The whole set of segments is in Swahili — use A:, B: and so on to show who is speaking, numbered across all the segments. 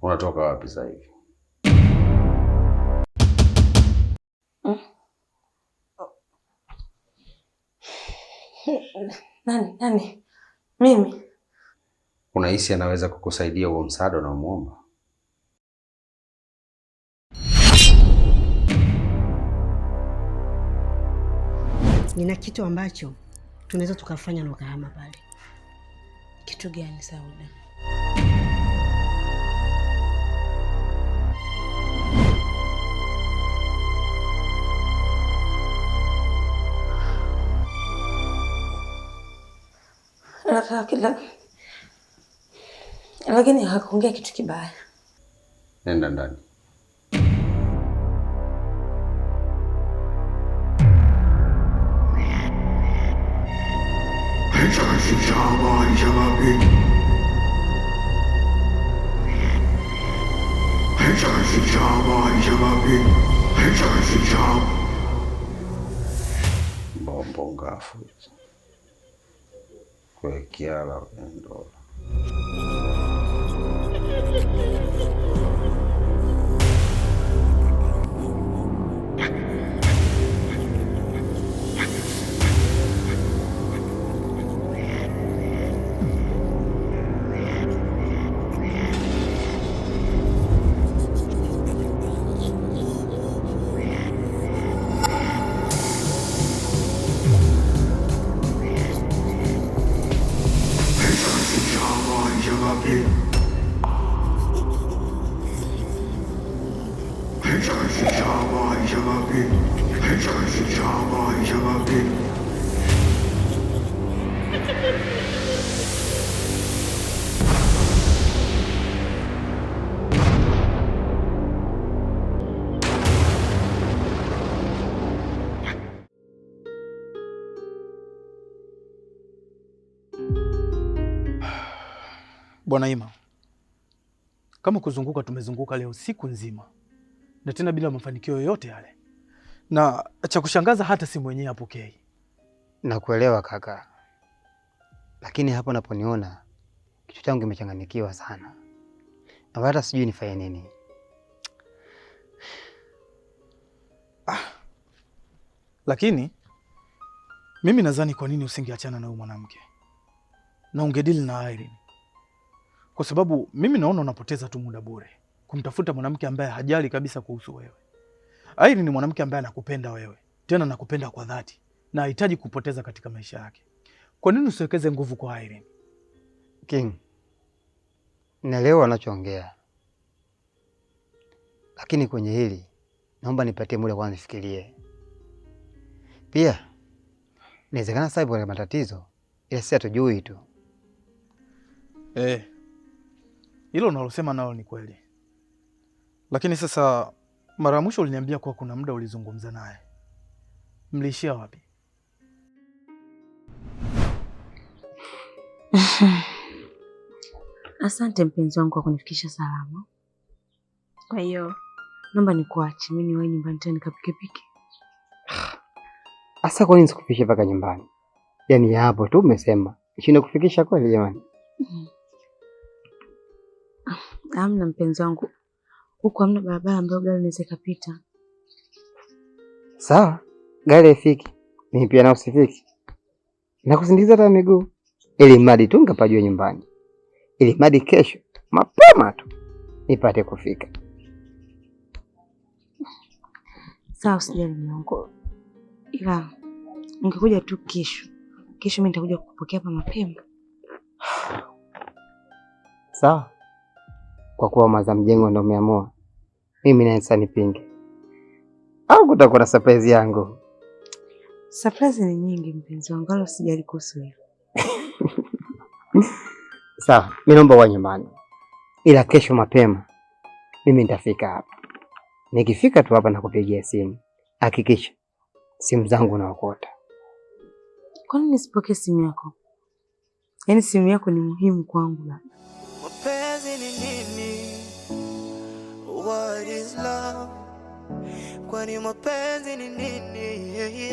A: Unatoka wapi sasa hivi?
B: Nani? Mimi.
A: Unahisi anaweza kukusaidia huo msaada unaomuomba?
C: Nina kitu ambacho tunaweza tukafanya na ukahama pale.
B: Kitu gani Sauda? Lakini hakuongea kitu kibaya.
A: Nenda ndani. Bombo ngafu. Kwa kiala ndo.
D: Bwana Ima, kama kuzunguka tumezunguka leo siku nzima na tena bila mafanikio yoyote yale, na cha kushangaza hata simu yenyewe hapokei.
E: Nakuelewa kaka, lakini hapo naponiona kichwa changu kimechanganyikiwa sana na hata sijui nifanye nini.
D: Lakini mimi nadhani kwa nini usingeachana na huyu mwanamke na ungedili na Irene, kwa sababu mimi naona unapoteza tu muda bure kumtafuta mwanamke ambaye hajali kabisa kuhusu wewe. Irene ni mwanamke ambaye anakupenda wewe, tena anakupenda kwa dhati na hahitaji kupoteza katika maisha yake. Kwa nini usiwekeze nguvu kwa Irene?
E: King, naelewa anachoongea, lakini kwenye hili naomba nipatie muda kwanza nifikirie. Pia inawezekana sasa kuna matatizo ila sisi hatujui tu.
D: Hilo unalosema nalo ni kweli. Lakini sasa mara ya mwisho uliniambia kuwa kuna muda ulizungumza naye. Mliishia wapi?
B: Asante mpenzi wangu kwa kunifikisha salama. Kwa hiyo naomba nikuache mimi niwahi nyumbani tena nikapike pike.
E: Asa kwa nini sikufikisha mpaka nyumbani? Yaani hapo tu umesema. Nishinde kufikisha kweli jamani?
B: Hamna mpenzi wangu. Huko hamna barabara ambayo gari inaweza kupita.
E: Sawa, gari ifiki. Mimi pia na usifiki. Nakusindikiza hata miguu. Ili mradi tu ngapajue nyumbani. Ili mradi kesho mapema tu nipate kufika.
B: Sawa, usijali mwanangu. Ila ungekuja tu kesho. Kesho mimi nitakuja kukupokea hapa mapema.
E: Sawa. Kwa kuwa maza mjengo ndio umeamua, mimi naensa nipinge. Au kutakuwa na surprise yangu?
B: Surprise ni nyingi mpenzi wangu, wala usijali kuhusu hiyo.
E: Sawa, mimi naomba uwe nyumbani. Ila kesho mapema mimi nitafika hapa. Nikifika tu hapa nakupigia simu. Hakikisha simu zangu naokota.
B: Kwa nini nisipokee simu yako? Yaani simu yako ni muhimu kwangu baba.
F: Mapenzi ni nini? What is love? Kwani mapenzi ni nini?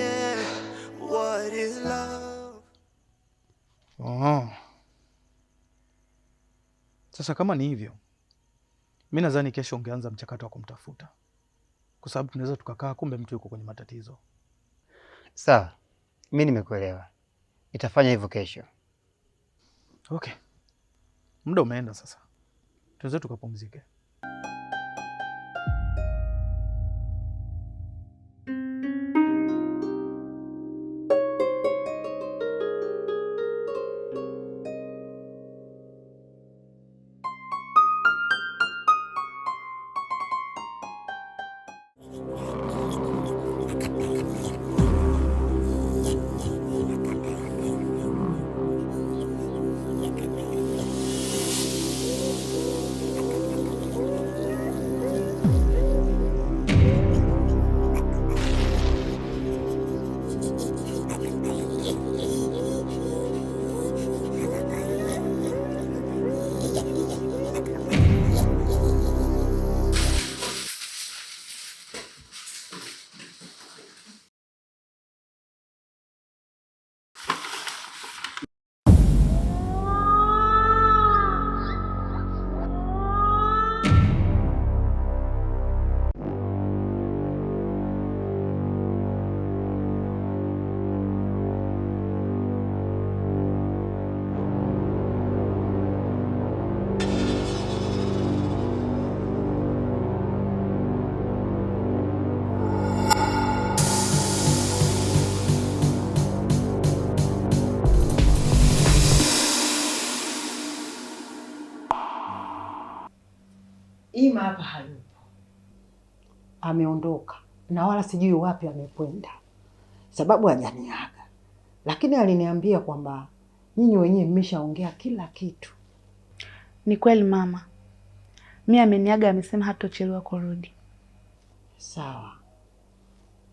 F: What is love?
D: Sasa kama ni hivyo, mi nadhani kesho ungeanza mchakato wa kumtafuta, kwa sababu tunaweza tukakaa, kumbe mtu yuko kwenye matatizo.
E: Sawa, mi nimekuelewa, nitafanya hivyo kesho.
D: Okay, muda umeenda sasa, tunaweza tukapumzike.
C: Ima hapa hayupo, ameondoka na wala sijui wapi amekwenda, sababu hajaniaga, lakini aliniambia kwamba nyinyi wenyewe mmeshaongea kila kitu.
G: Ni kweli mama, mimi ameniaga, amesema hatochelewa kurudi.
C: Sawa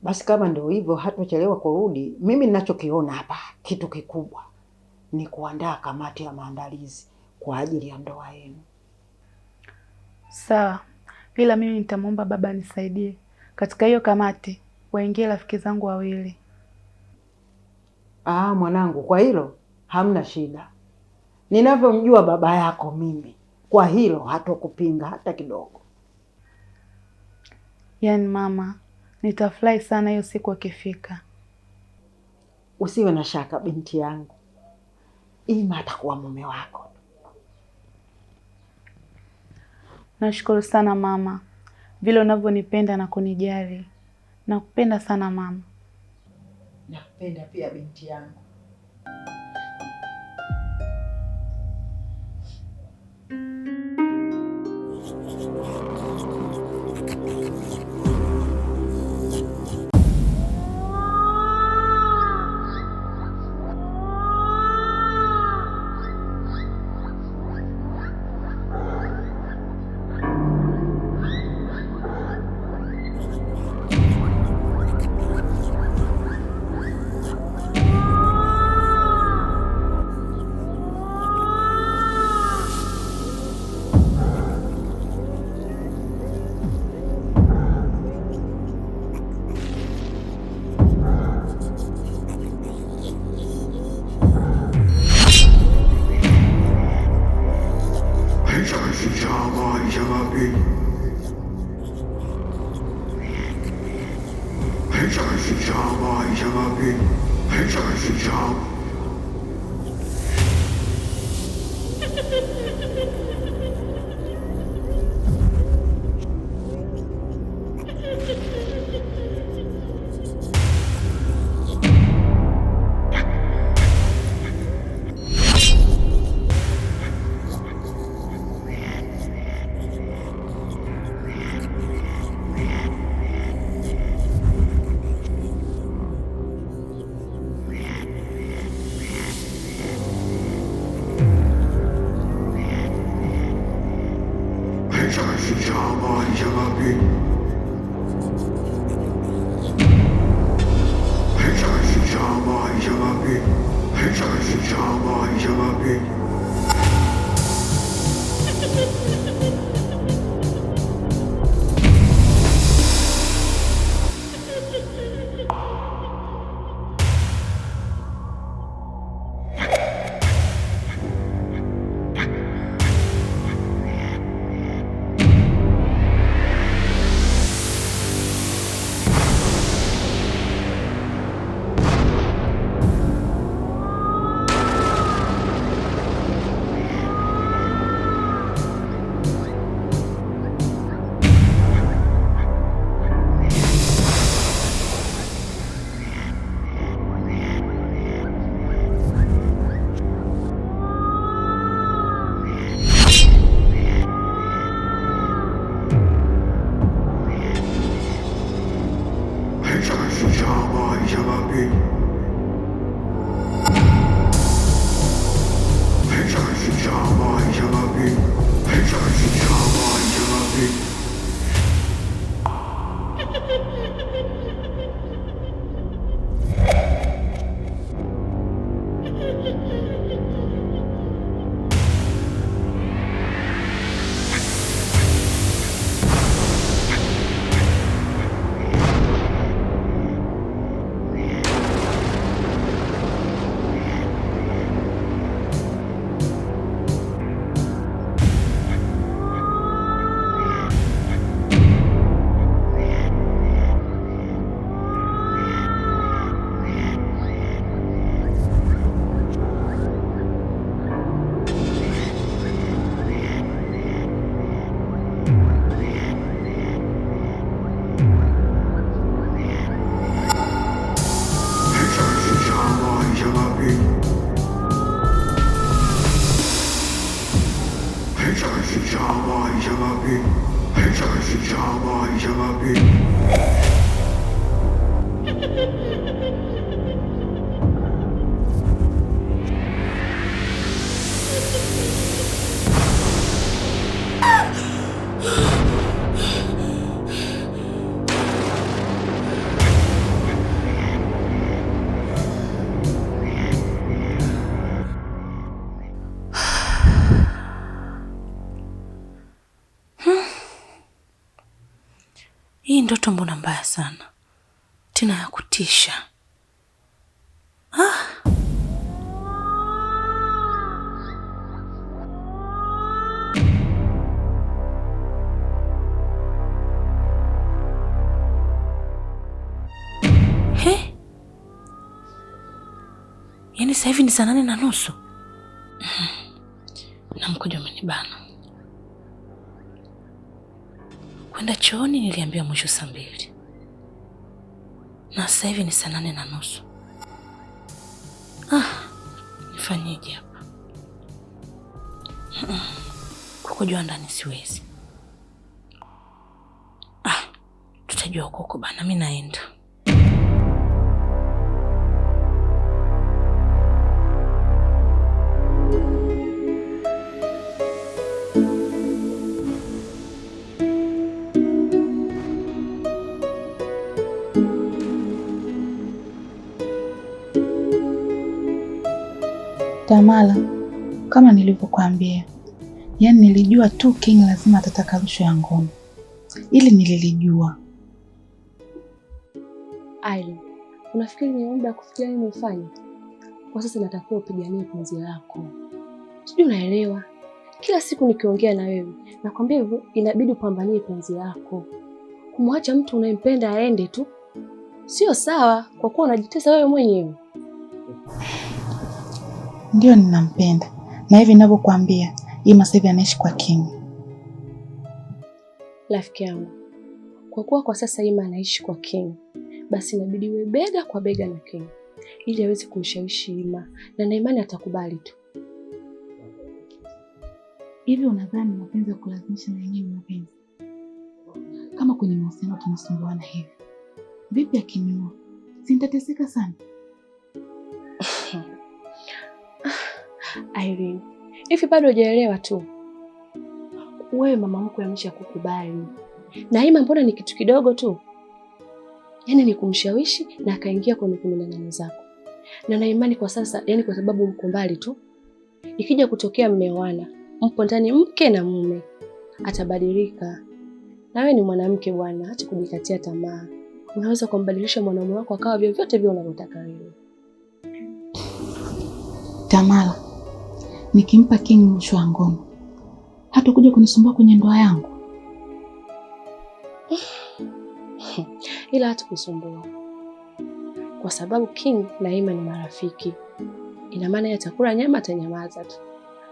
C: basi, kama ndio hivyo hatochelewa kurudi, mimi ninachokiona hapa kitu kikubwa ni kuandaa kamati ya maandalizi kwa ajili ya ndoa yenu.
G: Sawa, ila mimi nitamwomba baba nisaidie katika hiyo kamati, waingie rafiki zangu wawili.
C: Mwanangu, kwa hilo hamna shida. Ninavyomjua baba yako mimi, kwa hilo hatokupinga hata kidogo.
G: Yaani mama, nitafurahi sana hiyo siku ikifika.
C: Usiwe na shaka binti yangu, Ima atakuwa mume wako.
G: Nashukuru sana mama, vile unavyonipenda na kunijali. Nakupenda sana mama.
C: Nakupenda pia binti yangu.
B: Hii ndoto mbona mbaya sana, tena ya kutisha. Yaani sasa hivi ni saa 8:30. Na mkojo umenibana. Kwenda chooni niliambiwa mwisho saa 2. Na sasa hivi ni saa 8:30. Nifanyeje hapa? Kukojoa ndani siwezi. Tutajua huko bana, mimi naenda.
G: Tamala, kama nilivyokuambia, yaani nilijua tu King lazima atataka rushwa ya ngono. Ili nililijua.
H: Aileen, unafikiri ni muda kufikia nini ufanye? Kwa sasa natakiwa upiganie penzi lako. Sijui unaelewa. Kila siku nikiongea na wewe, nakwambia hivyo inabidi upambanie penzi lako. Kumwacha mtu unayempenda aende tu sio sawa, kwa kuwa unajitesa wewe mwenyewe.
G: Ndio ninampenda. Na hivi ninavyokuambia, Ima sasa hivi anaishi kwa King.
H: Rafiki yangu, kwa kuwa kwa sasa Ima anaishi kwa King, basi inabidi uwe bega kwa bega na King ili aweze kumshawishi Ima, na imani atakubali tu.
G: Hivi unadhani mapenzi ya kulazimisha na yenyewe mapenzi? Kama kwenye mahusiano tunasumbuana hivi, vipi akinioa? Si nitateseka sana?
H: Irene, hivi bado hujaelewa tu. Wewe mama mkwe amesha kukubali. Na Ima mbona ni kitu kidogo tu? Yaani ni kumshawishi na akaingia kwenye 18 zako. Na imani kwa sasa, yaani kwa sababu mko mbali tu, ikija kutokea mmeoana, mpo ndani mke na mume, atabadilika. Na wewe ni mwanamke bwana, acha kujikatia tamaa. Unaweza kumbadilisha mwanaume wako akawa vyovyote vile unavyotaka wewe.
G: Tamala, nikimpa King rushwa ya ngono, hatakuja kunisumbua kwenye ndoa yangu.
H: Ila hatakusumbua. Kwa sababu King na Ima ni marafiki. Ina maana atakula nyama atanyamaza tu.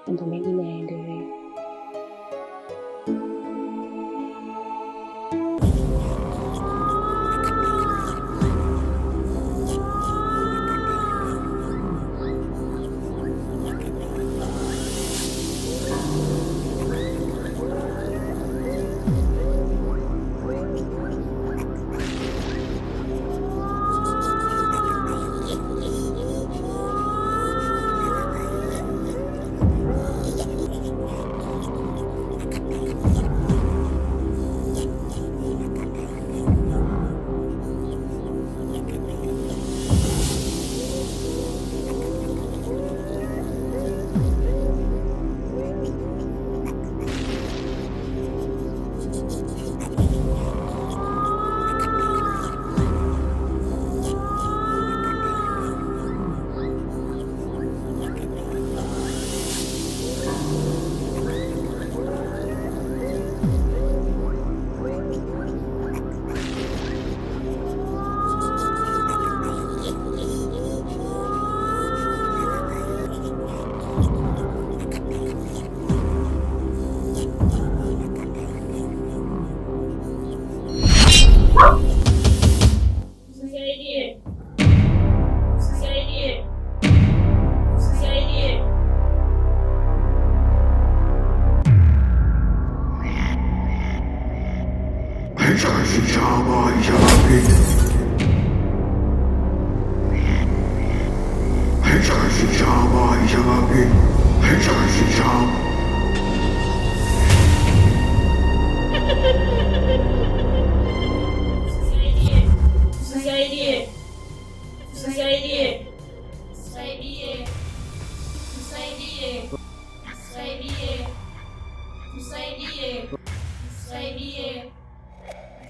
H: Mambo mengine yaendelee.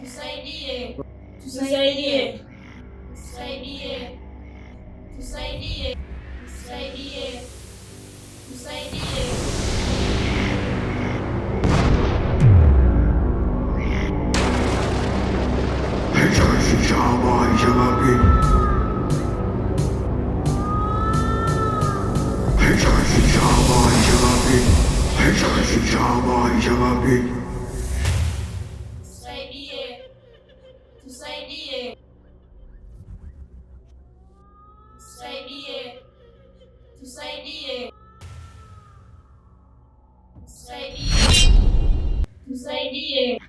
I: Tusaidie. Tusaidie. Tusaidie. Tusaidie. Tusaidie. Tusaidie. Tusaidie. Tusaidie. Tusaidie. Tusaidie. Tusaidie.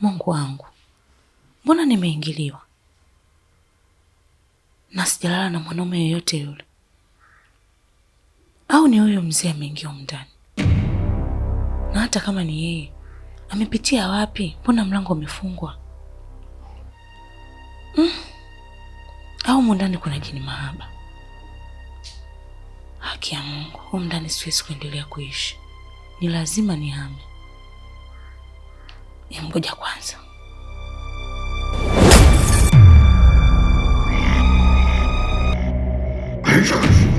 B: Mungu wangu, mbona nimeingiliwa na sijalala na mwanaume yoyote yule? Au ni huyo mzee ameingia ndani? Na hata kama ni yeye, amepitia wapi? Mbona mlango umefungwa? Au ndani kuna jini mahaba? Haki ya Mungu, huko ndani siwezi kuendelea kuishi. Ni lazima nihame. Ngoja kwanza.